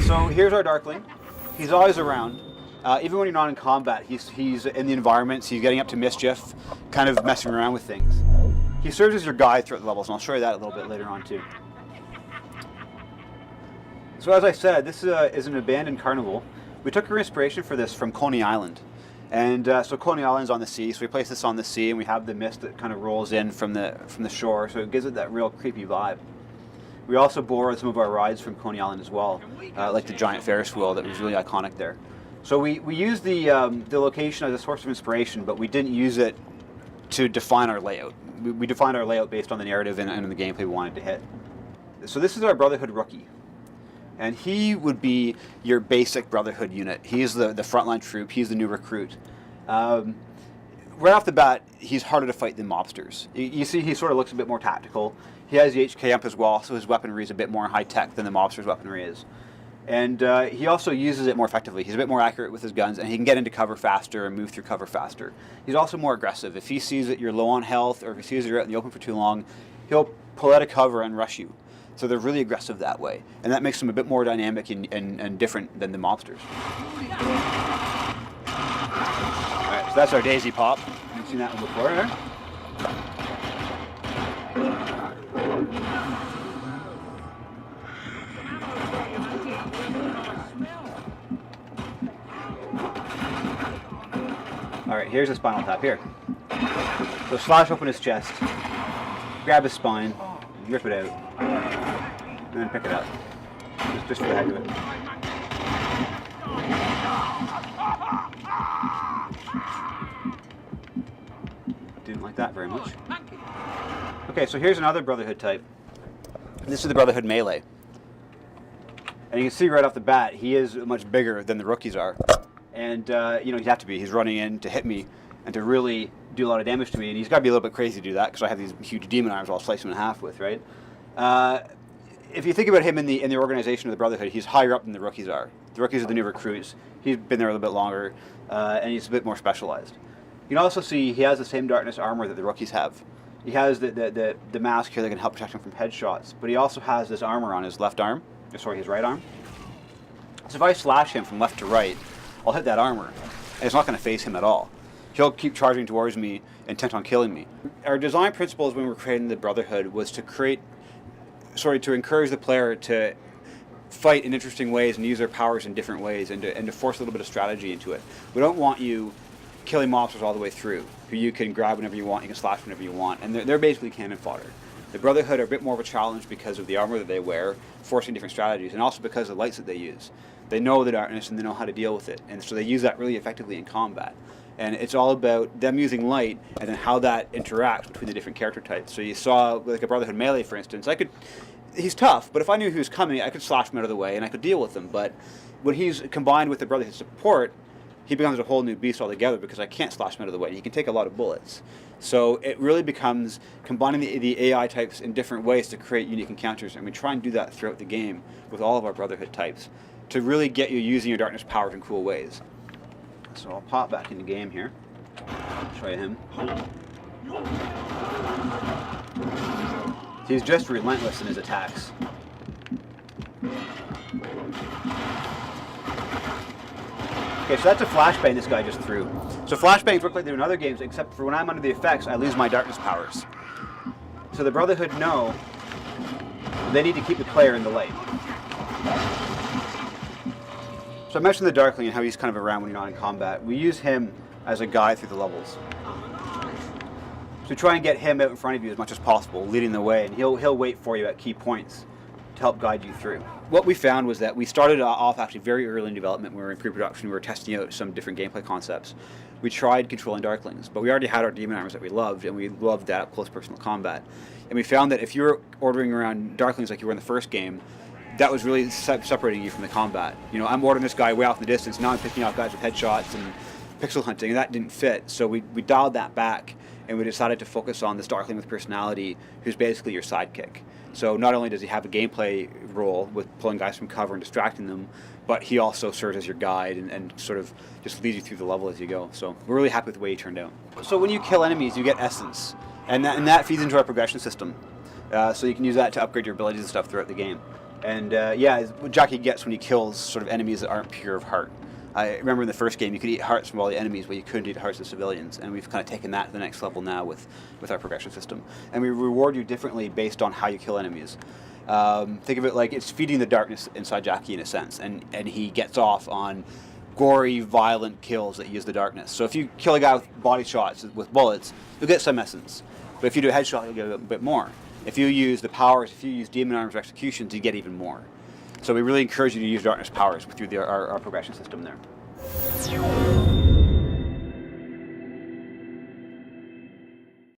So here's our Darkling. He's always around. Even when you're not in combat, he's in the environments, he's getting up to mischief, kind of messing around with things. He serves as your guide throughout the levels, and I'll show you that a little bit later on too. So as I said, this is an abandoned carnival. We took our inspiration for this from Coney Island. And so Coney Island's on the sea, so we place this on the sea and we have the mist that kind of rolls in from the shore, so it gives it that real creepy vibe. We also borrowed some of our rides from Coney Island as well, like the giant Ferris wheel that was really iconic there. So we used the location as a source of inspiration, but we didn't use it to define our layout. We defined our layout based on the narrative and the gameplay we wanted to hit. So this is our Brotherhood rookie. And he would be your basic Brotherhood unit. He's the frontline troop, he's the new recruit. Right off the bat, he's harder to fight than mobsters. You see he sort of looks a bit more tactical. He has the HK up as well, so his weaponry is a bit more high-tech than the mobster's weaponry is. And he also uses it more effectively. He's a bit more accurate with his guns, and he can get into cover faster and move through cover faster. He's also more aggressive. If he sees that you're low on health, or if he sees that you're out in the open for too long, he'll pull out of cover and rush you. So they're really aggressive that way, and that makes them a bit more dynamic and different than the mobsters. Alright, so that's our Daisy Pop. You've seen that one before, right? Alright, here's the Spinal Tap here. So slash open his chest, grab his spine, rip it out, and then pick it up. Just for the heck of it. Didn't like that very much. Okay, so here's another Brotherhood type. This is the Brotherhood Melee. And you can see right off the bat, he is much bigger than the rookies are. And, you know, he'd have to be. He's running in to hit me and to really do a lot of damage to me. And he's got to be a little bit crazy to do that because I have these huge demon arms I'll slice him in half with, right? If you think about him in the organization of the Brotherhood, he's higher up than the rookies are. The rookies are the new recruits. He's been there a little bit longer, and he's a bit more specialized. You can also see he has the same darkness armor that the rookies have. He has the mask here that can help protect him from headshots, but he also has this armor on his left arm, sorry, his right arm. So if I slash him from left to right, I'll hit that armor, and it's not going to phase him at all. He'll keep charging towards me, intent on killing me. Our design principles when we were creating the Brotherhood was to to encourage the player to fight in interesting ways and use their powers in different ways, and to force a little bit of strategy into it. We don't want you killing mobsters all the way through, who you can grab whenever you want, you can slash whenever you want, and they're basically cannon fodder. The Brotherhood are a bit more of a challenge because of the armor that they wear, forcing different strategies, and also because of the lights that they use. They know the darkness and they know how to deal with it, and so they use that really effectively in combat. And it's all about them using light and then how that interacts between the different character types. So you saw, like a Brotherhood Melee, for instance, he's tough, but if I knew he was coming, I could slash him out of the way and I could deal with him. But when he's combined with the Brotherhood support, he becomes a whole new beast altogether because I can't slash him out of the way, and he can take a lot of bullets. So it really becomes combining the AI types in different ways to create unique encounters, and we try and do that throughout the game with all of our Brotherhood types to really get you using your darkness powers in cool ways. So I'll pop back in the game here, show you him. He's just relentless in his attacks. Okay, so that's a flashbang this guy just threw. So flashbangs work like they do in other games, except for when I'm under the effects, I lose my darkness powers. So the Brotherhood know they need to keep the player in the light. So I mentioned the Darkling and how he's kind of around when you're not in combat. We use him as a guide through the levels. So try and get him out in front of you as much as possible, leading the way, and he'll wait for you at key points to help guide you through. What we found was that we started off actually very early in development. When we were in pre-production, we were testing out some different gameplay concepts. We tried controlling Darklings, but we already had our demon arms that we loved, and we loved that up-close personal combat. And we found that if you were ordering around Darklings like you were in the first game, that was really separating you from the combat. You know, I'm ordering this guy way off in the distance, now I'm picking off guys with headshots and pixel hunting, and that didn't fit. So we dialed that back, and we decided to focus on this Darkling with personality, who's basically your sidekick. So not only does he have a gameplay role with pulling guys from cover and distracting them, but he also serves as your guide and sort of just leads you through the level as you go. So we're really happy with the way he turned out. So when you kill enemies, you get essence, and that feeds into our progression system. So you can use that to upgrade your abilities and stuff throughout the game. And yeah, what Jackie gets when he kills sort of enemies that aren't pure of heart. I remember in the first game you could eat hearts from all the enemies, but you couldn't eat hearts of civilians. And we've kind of taken that to the next level now with our progression system. And we reward you differently based on how you kill enemies. Think of it like it's feeding the darkness inside Jackie in a sense, and he gets off on gory, violent kills that use the darkness. So if you kill a guy with body shots with bullets, you'll get some essence. But if you do a headshot, you'll get a bit more. If you use the powers, if you use demon arms or executions, you get even more. So we really encourage you to use darkness powers through our progression system there.